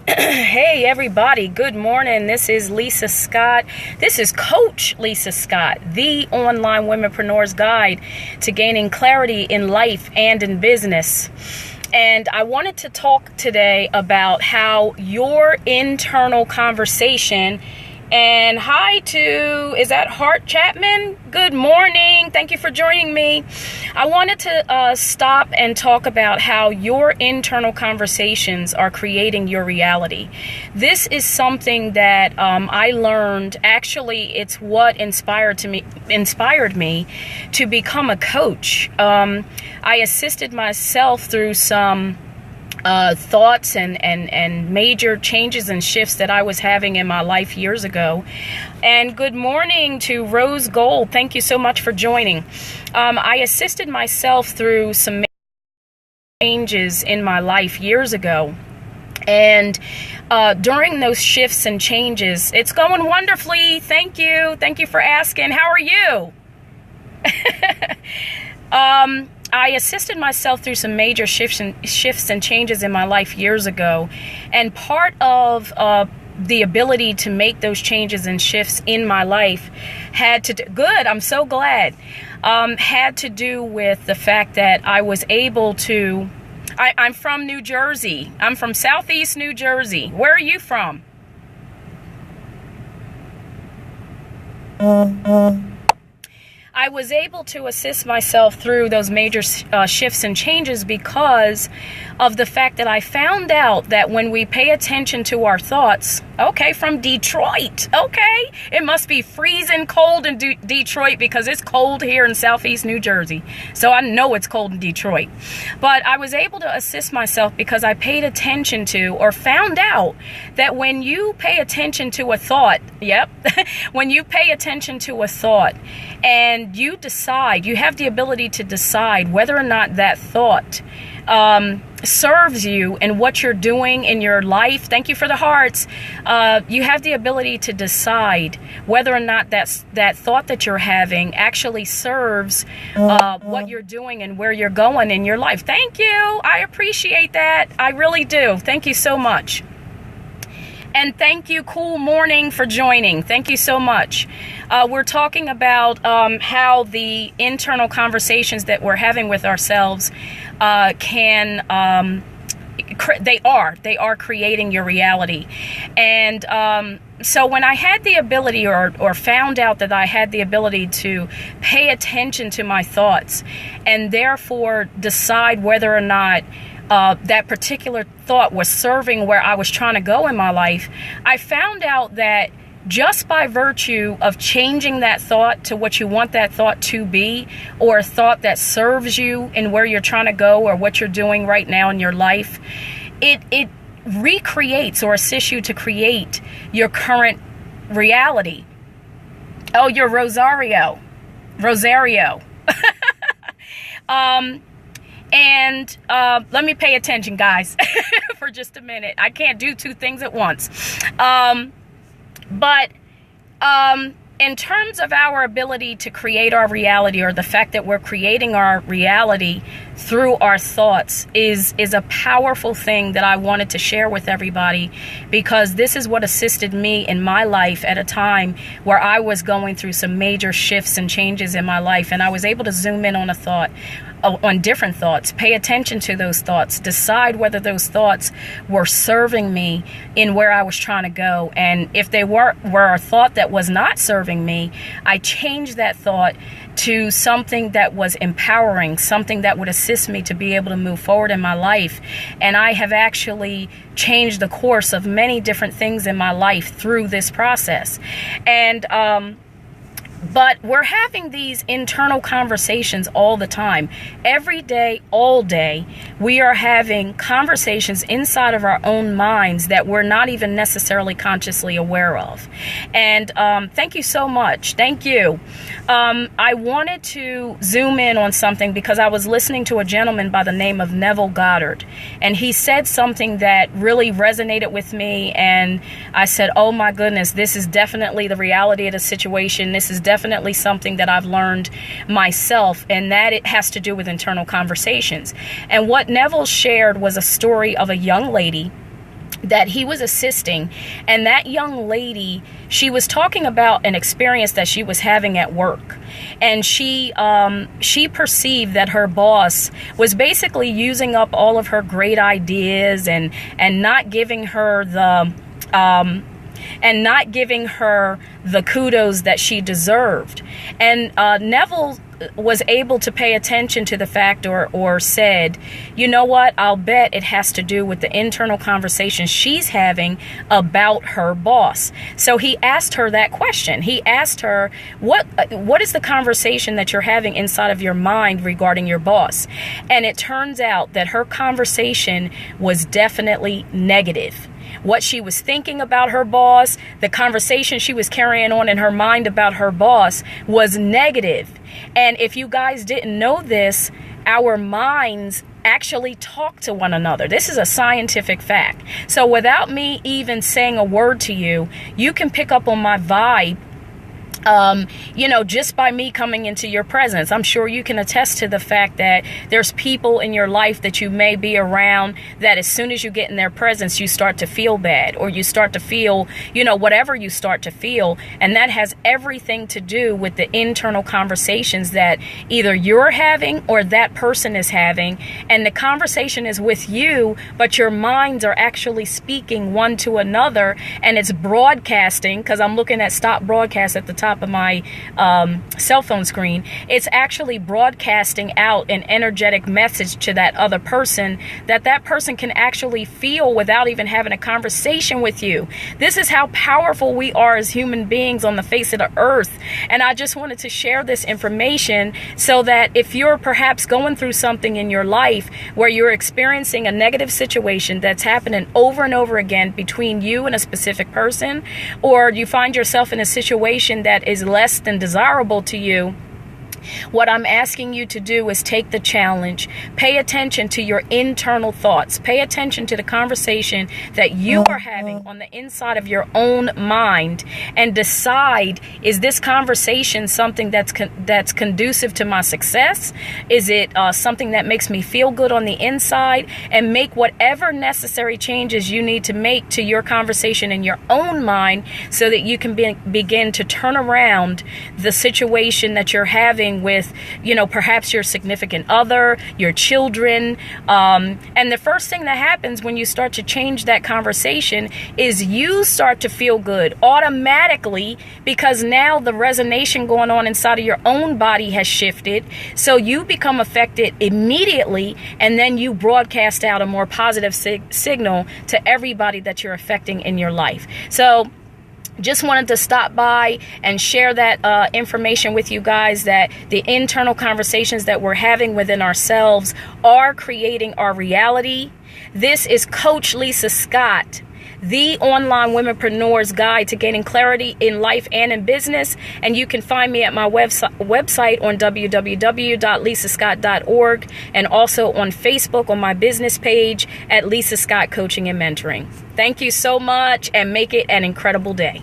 Hey everybody, good morning. This is Lisa Scott. This is Coach Lisa Scott, the online womenpreneur's guide to gaining clarity in life and in business. And I wanted to talk today about how your internal conversation, and hi to, is that Hart Chapman? Good morning. Thank you for joining me. I wanted to stop and talk about how your internal conversations are creating your reality. This is something that I learned. Actually, it's what inspired me to become a coach. I assisted myself through some thoughts and major changes and shifts that I was having in my life years ago. And good morning to Rose Gold. Thank you so much for joining. I assisted myself through some changes in my life years ago. And during those shifts and changes, it's going wonderfully. Thank you. Thank you for asking. How are you? I assisted myself through some major shifts and changes in my life years ago. And part of the ability to make those changes and shifts in my life had to do, good, I'm so glad, had to do with the fact that I was able to, I'm from New Jersey. I'm from Southeast New Jersey. Where are you from? I was able to assist myself through those major shifts and changes because of the fact that I found out that when we pay attention to our thoughts, okay, from Detroit, okay, it must be freezing cold in Detroit because it's cold here in Southeast New Jersey. So I know it's cold in Detroit. But I was able to assist myself because I paid attention to or found out that when you pay attention to a thought, when you pay attention to a thought and you decide, you have the ability to decide whether or not that thought serves you in what you're doing in your life. Thank you for the hearts. You have the ability to decide whether or not that thought that you're having actually serves what you're doing and where you're going in your life. Thank you. I appreciate that. I really do. Thank you so much. And thank you, Cool Morning, for joining. Thank you so much. We're talking about how the internal conversations that we're having with ourselves they are creating your reality. And so when I had the ability or found out that I had the ability to pay attention to my thoughts and therefore decide whether or not that particular thought was serving where I was trying to go in my life, I found out that just by virtue of changing that thought to what you want that thought to be, or a thought that serves you in where you're trying to go or what you're doing right now in your life, it recreates or assists you to create your current reality. Oh, you're Rosario. And let me pay attention, guys, for just a minute. I can't do two things at once. But in terms of our ability to create our reality, or the fact that we're creating our reality through our thoughts, is a powerful thing that I wanted to share with everybody, because this is what assisted me in my life at a time where I was going through some major shifts and changes in my life. And I was able to zoom in on a thought, on different thoughts, pay attention to those thoughts, decide whether those thoughts were serving me in where I was trying to go. And if they were a thought that was not serving me, I changed that thought to something that was empowering, something that would assist me to be able to move forward in my life. And I have actually changed the course of many different things in my life through this process. And but we're having these internal conversations all the time. Every day, all day, we are having conversations inside of our own minds that we're not even necessarily consciously aware of. And thank you so much. Thank you. I wanted to zoom in on something because I was listening to a gentleman by the name of Neville Goddard, and he said something that really resonated with me. And I said, oh my goodness, this is definitely the reality of the situation. This is definitely definitely something that I've learned myself, and that it has to do with internal conversations. And what Neville shared was a story of a young lady that he was assisting, and that young lady, she was talking about an experience that she was having at work, and she perceived that her boss was basically using up all of her great ideas and not giving her the kudos that she deserved. And Neville was able to pay attention to the fact, or said, you know what, I'll bet it has to do with the internal conversation she's having about her boss. So he asked her that question. He asked her, what is the conversation that you're having inside of your mind regarding your boss? And it turns out that her conversation was definitely negative. What she was thinking about her boss, the conversation she was carrying on in her mind about her boss was negative. And if you guys didn't know this, our minds actually talk to one another. This is a scientific fact. So without me even saying a word to you, you can pick up on my vibe. Just by me coming into your presence. I'm sure you can attest to the fact that there's people in your life that you may be around that as soon as you get in their presence, you start to feel bad, or you start to feel, whatever you start to feel. And that has everything to do with the internal conversations that either you're having or that person is having. And the conversation is with you, but your minds are actually speaking one to another, and it's broadcasting, because I'm looking at stop broadcast at the top of my cell phone screen. It's actually broadcasting out an energetic message to that other person that person can actually feel without even having a conversation with you. This is how powerful we are as human beings on the face of the earth. And I just wanted to share this information so that if you're perhaps going through something in your life where you're experiencing a negative situation that's happening over and over again between you and a specific person, or you find yourself in a situation that is less than desirable to you, what I'm asking you to do is take the challenge. Pay attention to your internal thoughts. Pay attention to the conversation that you are having on the inside of your own mind, and decide, is this conversation something that's conducive to my success? Is it something that makes me feel good on the inside? And make whatever necessary changes you need to make to your conversation in your own mind so that you can begin to turn around the situation that you're having with, perhaps your significant other, your children. And the first thing that happens when you start to change that conversation is you start to feel good automatically, because now the resonance going on inside of your own body has shifted. So you become affected immediately, and then you broadcast out a more positive signal to everybody that you're affecting in your life. So just wanted to stop by and share that information with you guys, that the internal conversations that we're having within ourselves are creating our reality. This is Coach Lisa Scott, the online womenpreneur's guide to gaining clarity in life and in business. And you can find me at my website on www.lisascott.org, and also on Facebook on my business page at Lisa Scott Coaching and Mentoring. Thank you so much, and make it an incredible day.